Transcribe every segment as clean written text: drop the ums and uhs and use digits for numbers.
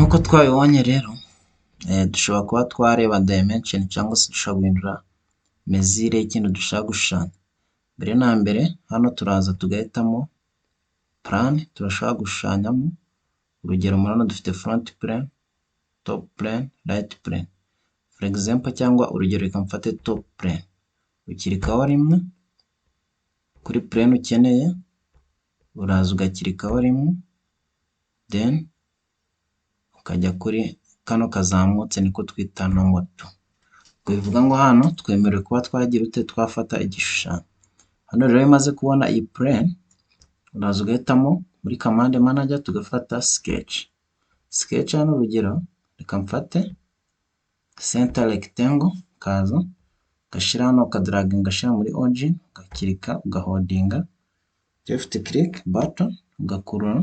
nk'uko twabibonye rero dushobora kuba twareba dimension cyangwa se dushobora guhindura mesure y'ikintu dushaka gushushanya. Mbere na mbere hano turaza tugahitamo plan turashaka gushushanyamo. Urugero murabona dufite front plane, top plane, right plane. For example cyangwa urugero reka mfate top plane. Ukirikaho rimwe kuri plane ukeneye, uraza ugakirikaho rimwe, then ukajya kuri kano kazamutse niko twita number 2. Bivuga ngo hano twemerewe kuba twagira ute twafata igishushanyo. Hano rero imaze kubona iyi plane, uraza ugahitamo muri command manager tugafata sketch. Sketch hano urugero reka mfate center rectangle, kaza gashira hano ukadraginga gashira muri origin, ugakirika ugaholdinga left click button ugakurura.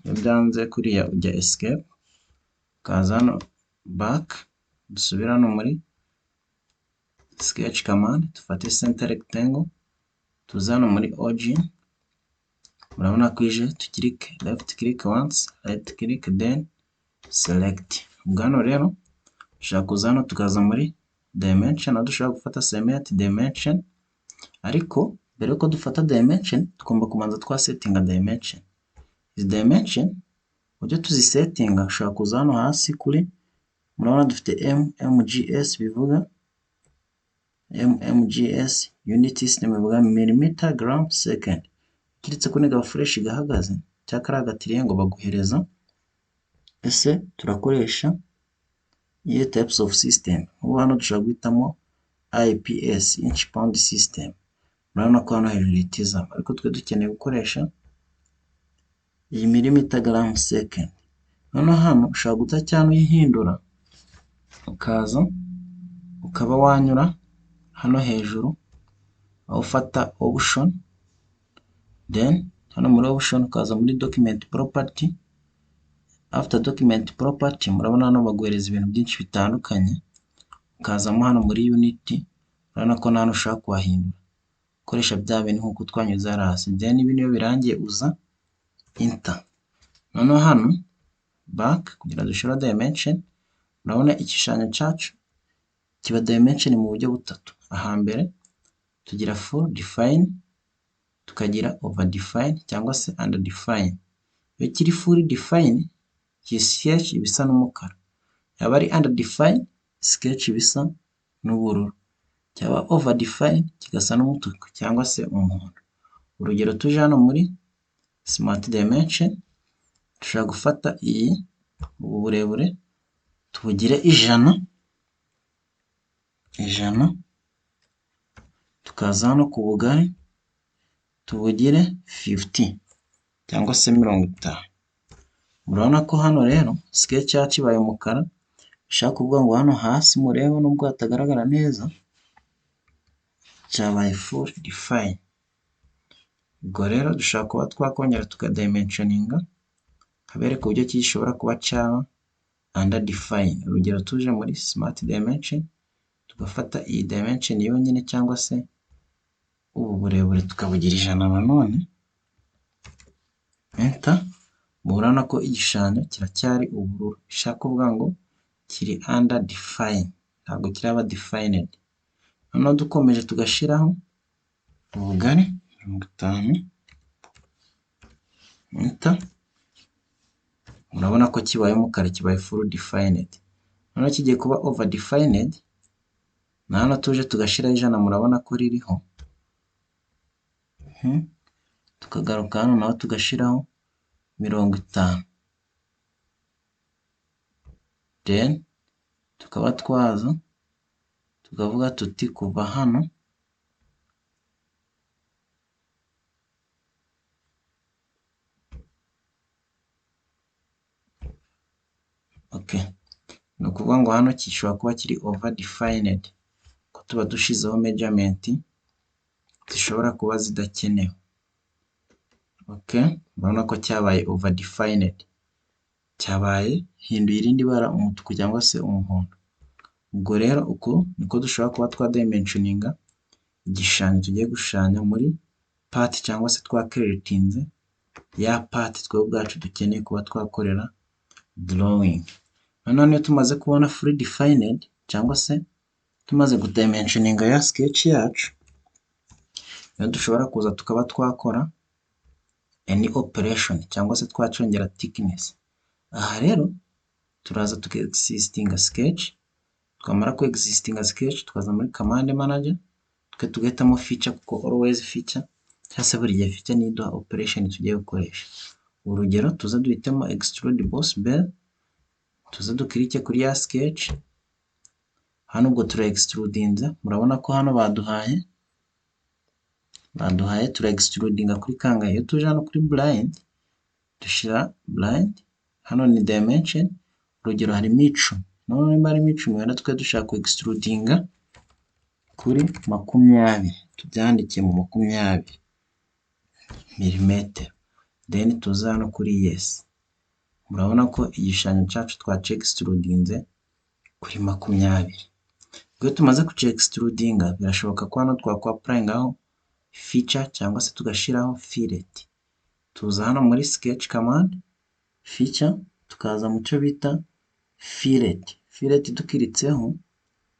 Byanze kuriya ujya escape, kaza hano back dusubira hano muri sketch command dufate center rectangle, tuza hano muri origin. Murabona ko ije tukirike left click once, right click then select. Ubwo rero dushaka kuza hano tukaza muri dimension, aho dushaka gufata select dimension, ariko mbere ko dufata dimension tugomba kubanza twasettinga dimension. Izi dimension ujye tuzisettinga, ushaka kuza hano hasi kuri, murabona dufite mmgs, bivuga mmgs units bivuga millimeter gram second. Kiritse ko nega fresh gahagaze cyakara agatiriye ngo baguhereza ese turakoresha iyo types of system. Ubu hano dushaka guhitamo IPS inch pound system. Murabona ko hano hejuru itiza, ariko twe dukeneye gukoresha iyi millimeter gram second. Hano ushaka guta cyane uyihindura, ukaza ukaba wanyura hano hejuru aho ufata option, then hano muri option ukaza muri document property. After document property murabona hano baguhereza ibintu byinshi bitandukanye, ukazamo hano muri unity. Urabona ko hano ushaka kuhahindura ukoresha bya bintu nkuko twanyuze hasi, then ibi niyo birangiye uza enter. Hano back kugira dushira dimension. Urabona igishushanyo cyacu kiba dimension mu buryo butatu. Ahambere tugira full define, tukagira over define cyangwa se under define. Iyo kiri full define sketch ibisa n'umukara, yaba ari under define sketch ibisa n'ubururu, cyaba over define kigasa n'umutuku cyangwa se umuhondo. Urugero tuje hano muri smart dimension, dushaka gufata iyi uburebure tubugire 100, tukaza hano ku bugari tubugire 50 cyangwa se 50. Murabona ko hano rero sketch yacu ibaye umukara, ushaka kuvuga ngo hano hasi mureba nubwo hatagaragara neza cyabaye full define. Ubwo rero dushaka kuba twakongera tukadimensioninga kabereka uburyo gishobora kuba cyaba under define. Urugero tuje muri smart dimension tugafata iyi dimension yonyine cyangwa se ubu burebure tukabugira 100 nanone, enter. Murabona ko igishushanyo kiracyari ubururu, bishaka kuvuga ngo kiri under define, ntabwo kiraba defined. Hano dukomeje tugashiraho ubugari 50, enter. Murabona ko kibaye umukara, kibaye full defined. Hano kigiye kuba over defined, na hano tuje tugashiraho 100, murabona ko ririho. Tukagaruka hano naho tugashiraho 50, then tukaba twaza tukavuga tuti kuva hano okay, ni ukuvuga ngo hano gishobora kuba kiri over defined ko tuba dushizeho measurement zishobora kuba zidakenewe. Okay, murabona ko cyabaye over defined, cyabaye hinduye irindi bara umutuku cyangwa se umuhondo. Ubwo rero uko niko dushobora kuba twadimensioninga igishushanyo tugiye gushushanya muri part cyangwa se twakreatinze ya part twe ubwacu dukeneye kuba twakorera drawing. Nanone tumaze kubona fully defined cyangwa se tumaze gudimensioninga ya sketch yacu, niyo dushobora kuza tukaba twakora any operation cyangwa se twacongera thickness. Aha rero turaza tuka existinga sketch, twamara ku existinga sketch tukaza muri command manager tugahitamo feature, kuko always feature cyangwa se buri gihe feature ni iduha operation tugiye gukoresha. Urugero tuza duhitemo extrude boss bell, tuza dukirike kuri ya sketch. Hano ubwo tura extrudinze, murabona ko hano baduhaye tura extrudinga kuri kangahe. Iyo tuje hano kuri blind dushira blind, hano ni dimension, urugero harimo 10. None niba harimo 10 wenda twe dushaka ku extrudinga kuri 20, tubyandike mu 20 mm, then tuza hano kuri yes. Murabona ko igishushanyo cyacu twace extrudinze kuri 20. Iyo tumaze ku extrudinga birashoboka ko hano twakwa applyingaho feature cyangwa se tugashiraho fillet. Tuza hano muri sketch command feature, tukaza mu cyo bita fillet. Fillet dukiritseho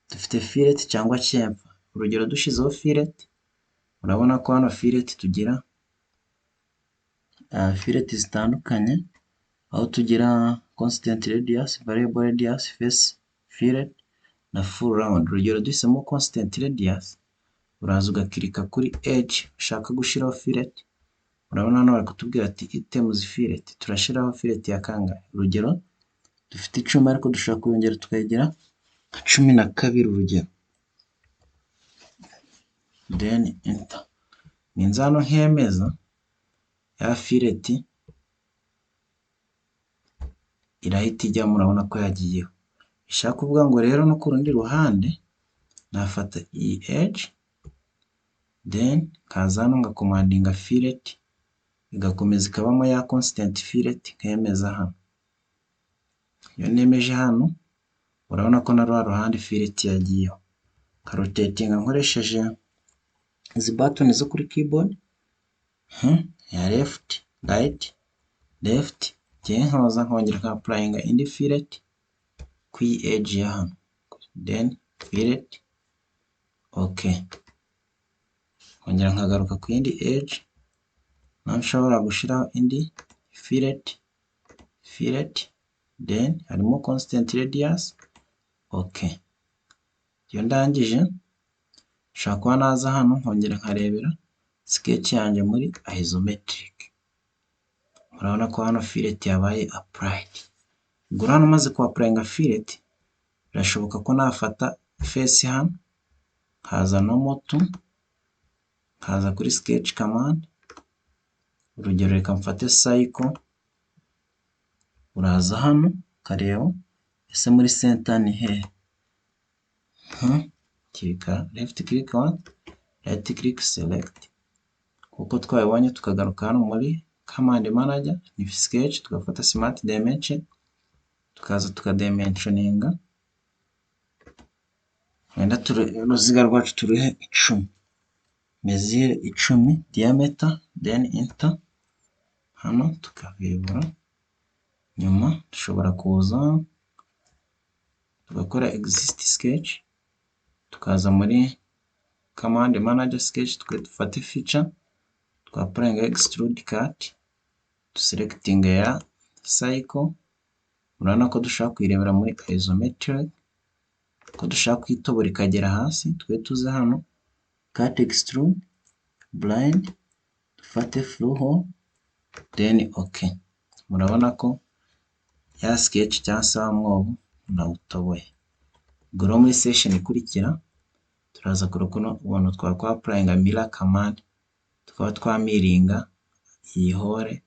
dufite fillet cyangwa chamfer. Urugero dushizeho fillet, urabona ko hano fillet tugira fillet zitandukanye, aho tugira constant radius, variable radius, face fillet na full round. Urugero duhisemo constant radius, uraza ugakirika kuri edge ushaka gushiraho fillet. Urabona hano bari kutubwira ati items fillet, turashiraho fillet ya kangahe. Urugero dufite 10 ariko dushaka kuyongera tukayigira nka 12 urugero, then enter. Ninza hano nkemeza ya fillet irahita ijya, murabona ko yagiyeho. Ishaka kuvuga ngo rero no ku rundi ruhande nafata iyi edge, then kaza hano ngakomandinga fillet igakomeza ikabamo ya constant fillet, nkemeza hano. Iyo nemeje hano urabona ko na ruhande fillet yagiyeho. Karotatinga nkoresheje izi button zo kuri keyboard, ya left right left, nkoza nkongera nka applyinga indi fillet ku edge ya hano, then fillet okay. Nkongera nkagaruka ku yindi edge, naho nshobora gushiraho indi fillet, then harimo constant radius okay. Iyo ndangije nshaka kuba naza hano nkongera nkarebera sketch yanjye muri isometric. Murabona ko hano fillet yabaye applied. Ubwo hano maze ku applyinga fillet, birashoboka ko nafata face hano, nkaza no moto, nkaza kuri sketch command. Urugero reka mfate cycle, uraza hano kareba ese muri center ni he, kirika left click on right click select, kuko twabonye tukagaruka hano muri command manager ni sketch, tugafata smart dimension, tukaza tukadimensioninga, wenda uruziga rwacu turuhe 10, mesure 10 diameter, then enter. Hano tukabibura, nyuma dushobora kuza tugakora exist sketch, tukaza muri command manager sketch, dufate feature, twapplyinga extrude cut, duselectinga ya cycle. Urabona ko dushaka kuyirebera muri isometric, ko dushaka kwitobora ikagera hasi. Twe tuze hano cut extrude blind, dufate flow hole, then okay. Murabona ko ya sketch cyangwa se mwobo nawutoboye. Ubwo muri session ikurikira turaza kurukuno ubona twakwa applyinga mirror command, tukaba twamiringa iyi hole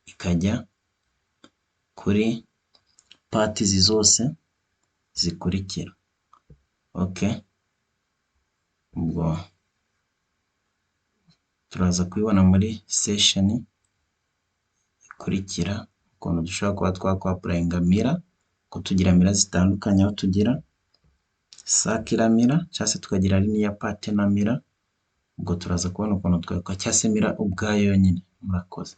ikajya kuri parties zose zikurikira okay. Ubwo turaza kubibona muri session ikurikira ukuntu dushobora kuba twakwa applyinga mirror, ko tugira mirror zitandukanye, aho tugira circular mirror cyangwa se tukagira linear pattern mirror. Ubwo turaza kubona ukuntu twakwa cyangwa se mirror ubwayo yonyine. Murakoze.